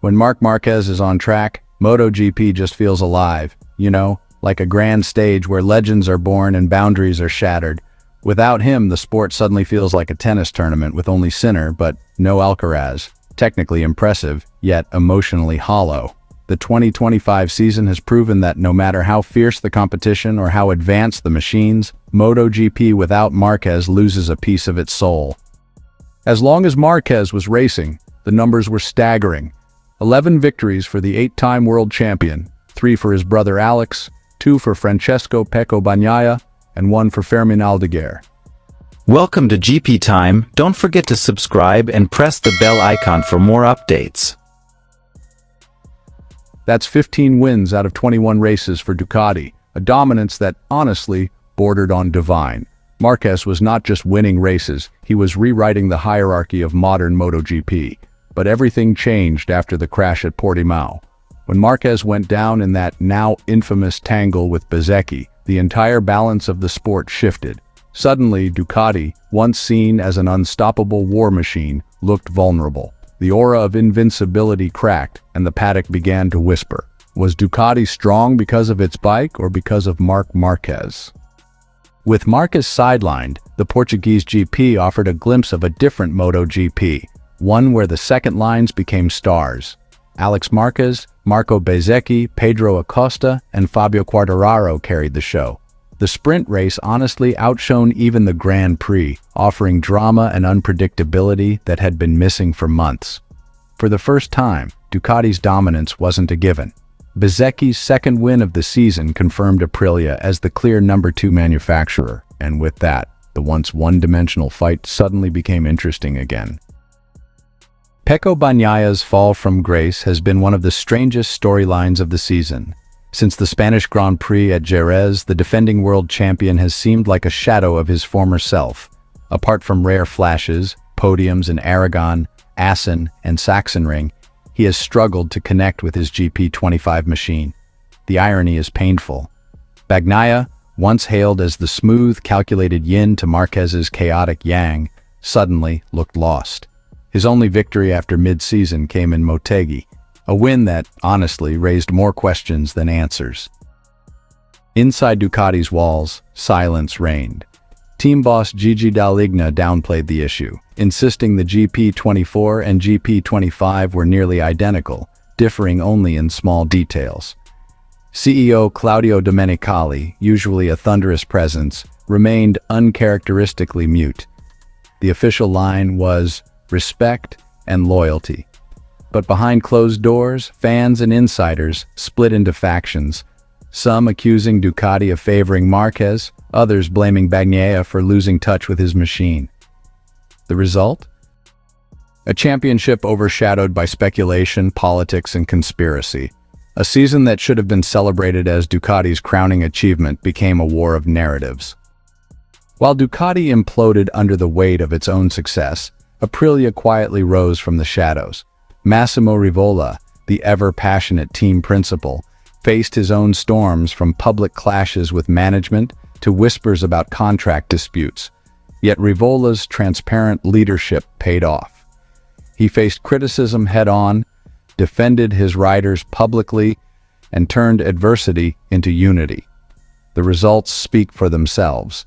When Marquez is on track, MotoGP just feels alive, like a grand stage where legends are born and boundaries are shattered. Without him, the sport suddenly feels like a tennis tournament with only Sinner but no Alcaraz. Technically impressive, yet emotionally hollow. The 2025 season has proven that no matter how fierce the competition or how advanced the machines, MotoGP without Marquez loses a piece of its soul. As long as Marquez was racing, the numbers were staggering. 11 victories for the 8-time world champion, 3 for his brother Alex, 2 for Francesco Pecco Bagnaia, and 1 for Fermin Aldeguer. Welcome to GP Time. Don't forget to subscribe and press the bell icon for more updates. That's 15 wins out of 21 races for Ducati, a dominance that, honestly, bordered on divine. Marquez was not just winning races, he was rewriting the hierarchy of modern MotoGP. But everything changed after the crash at Portimao. When Marquez went down in that now infamous tangle with Bezzecchi, the entire balance of the sport shifted. Suddenly, Ducati, once seen as an unstoppable war machine, looked vulnerable. The aura of invincibility cracked, and the paddock began to whisper. Was Ducati strong because of its bike or because of Marquez? With Marquez sidelined, the Portuguese GP offered a glimpse of a different MotoGP, one where the second lines became stars. Alex Marquez, Marco Bezzecchi, Pedro Acosta, and Fabio Quartararo carried the show. The sprint race honestly outshone even the Grand Prix, offering drama and unpredictability that had been missing for months. For the first time, Ducati's dominance wasn't a given. Bezzecchi's second win of the season confirmed Aprilia as the clear number 2 manufacturer, and with that, the once one-dimensional fight suddenly became interesting again. Pecco Bagnaia's fall from grace has been one of the strangest storylines of the season. Since the Spanish Grand Prix at Jerez, the defending world champion has seemed like a shadow of his former self. Apart from rare flashes, podiums in Aragon, Assen, and Sachsenring, he has struggled to connect with his GP25 machine. The irony is painful. Bagnaia, once hailed as the smooth, calculated yin to Marquez's chaotic yang, suddenly looked lost. His only victory after mid-season came in Motegi, a win that, honestly, raised more questions than answers. Inside Ducati's walls, silence reigned. Team boss Gigi Dall'Igna downplayed the issue, insisting the GP24 and GP25 were nearly identical, differing only in small details. CEO Claudio Domenicali, usually a thunderous presence, remained uncharacteristically mute. The official line was respect and loyalty. But behind closed doors, fans and insiders split into factions, some accusing Ducati of favoring Marquez, others blaming Bagnaia for losing touch with his machine. The result? A championship overshadowed by speculation, politics, and conspiracy. A season that should have been celebrated as Ducati's crowning achievement became a war of narratives. While Ducati imploded under the weight of its own success, Aprilia quietly rose from the shadows. Massimo Rivola, the ever-passionate team principal, faced his own storms from public clashes with management to whispers about contract disputes. Yet Rivola's transparent leadership paid off. He faced criticism head-on, defended his riders publicly, and turned adversity into unity. The results speak for themselves.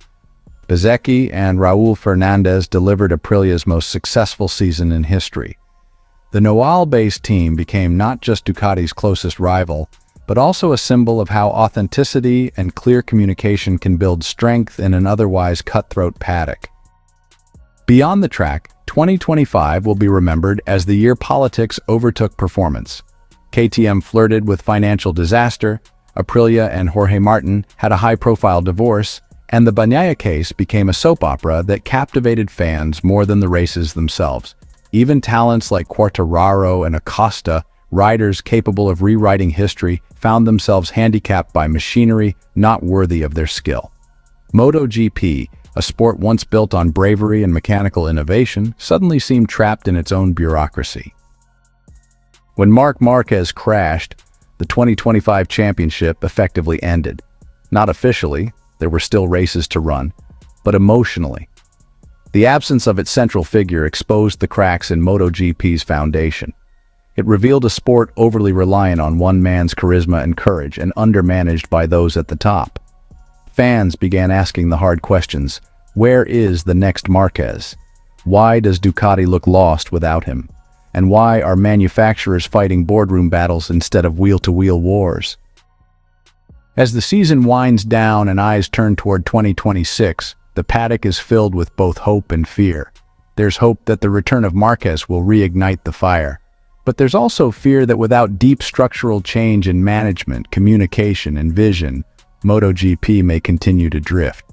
Bezzecchi and Raul Fernandez delivered Aprilia's most successful season in history. The Noal-based team became not just Ducati's closest rival, but also a symbol of how authenticity and clear communication can build strength in an otherwise cutthroat paddock. Beyond the track, 2025 will be remembered as the year politics overtook performance. KTM flirted with financial disaster, Aprilia and Jorge Martin had a high-profile divorce, and the Bagnaia case became a soap opera that captivated fans more than the races themselves. Even talents like Quartararo and Acosta, riders capable of rewriting history, found themselves handicapped by machinery not worthy of their skill. MotoGP, a sport once built on bravery and mechanical innovation, suddenly seemed trapped in its own bureaucracy. When Marquez crashed, the 2025 championship effectively ended. Not officially, there were still races to run, but emotionally. The absence of its central figure exposed the cracks in MotoGP's foundation. It revealed a sport overly reliant on one man's charisma and courage and undermanaged by those at the top. Fans began asking the hard questions. Where is the next Marquez? Why does Ducati look lost without him? And why are manufacturers fighting boardroom battles instead of wheel-to-wheel wars? As the season winds down and eyes turn toward 2026, the paddock is filled with both hope and fear. There's hope that the return of Marquez will reignite the fire. But there's also fear that without deep structural change in management, communication, and vision, MotoGP may continue to drift.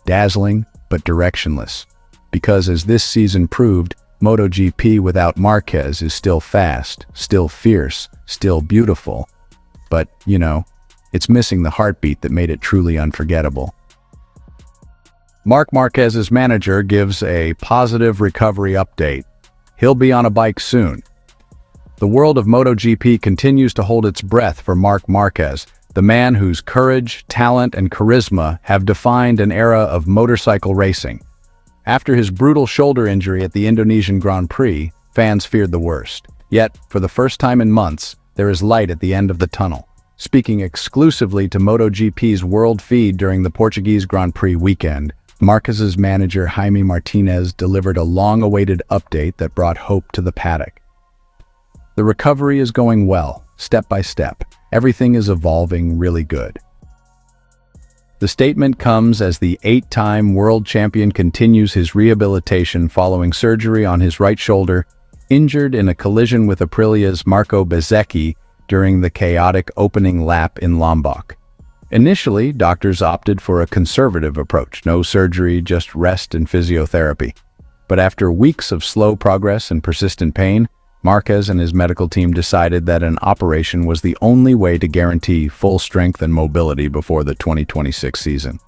Dazzling, but directionless. Because as this season proved, MotoGP without Marquez is still fast, still fierce, still beautiful. But, it's missing the heartbeat that made it truly unforgettable. Marc Marquez's manager gives a positive recovery update. He'll be on a bike soon. The world of MotoGP continues to hold its breath for Marc Marquez, the man whose courage, talent, and charisma have defined an era of motorcycle racing. After his brutal shoulder injury at the Indonesian Grand Prix, fans feared the worst. Yet, for the first time in months, there is light at the end of the tunnel. Speaking exclusively to MotoGP's world feed during the Portuguese Grand Prix weekend, Marquez's manager Jaime Martinez delivered a long-awaited update that brought hope to the paddock. The recovery is going well, step by step. Everything is evolving really good. The statement comes as the 8-time world champion continues his rehabilitation following surgery on his right shoulder, injured in a collision with Aprilia's Marco Bezzecchi during the chaotic opening lap in Lombok. Initially, doctors opted for a conservative approach, no surgery, just rest and physiotherapy. But after weeks of slow progress and persistent pain, Marquez and his medical team decided that an operation was the only way to guarantee full strength and mobility before the 2026 season.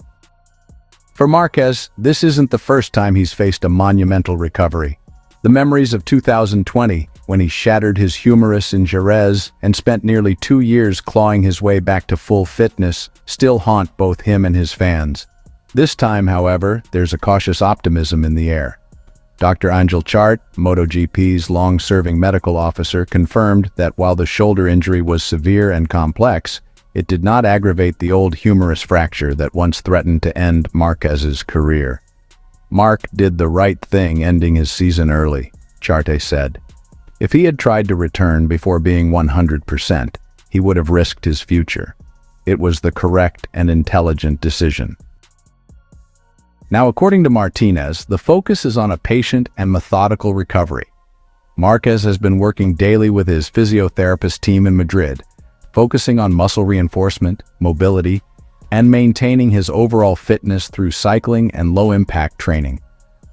For Marquez, this isn't the first time he's faced a monumental recovery. The memories of 2020, when he shattered his humerus in Jerez and spent nearly 2 years clawing his way back to full fitness, still haunt both him and his fans. This time, however, there's a cautious optimism in the air. Dr. Angel Chart, MotoGP's long-serving medical officer, confirmed that while the shoulder injury was severe and complex, it did not aggravate the old humerus fracture that once threatened to end Marquez's career. Marc did the right thing ending his season early, Charte said. If he had tried to return before being 100%, he would have risked his future. It was the correct and intelligent decision. Now, according to Martinez, the focus is on a patient and methodical recovery. Marquez has been working daily with his physiotherapist team in Madrid, focusing on muscle reinforcement, mobility, and maintaining his overall fitness through cycling and low-impact training.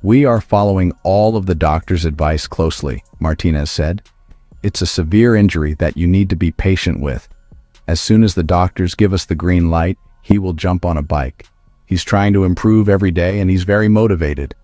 We are following all of the doctor's advice closely, Martinez said. It's a severe injury that you need to be patient with. As soon as the doctors give us the green light, he will jump on a bike. He's trying to improve every day and he's very motivated.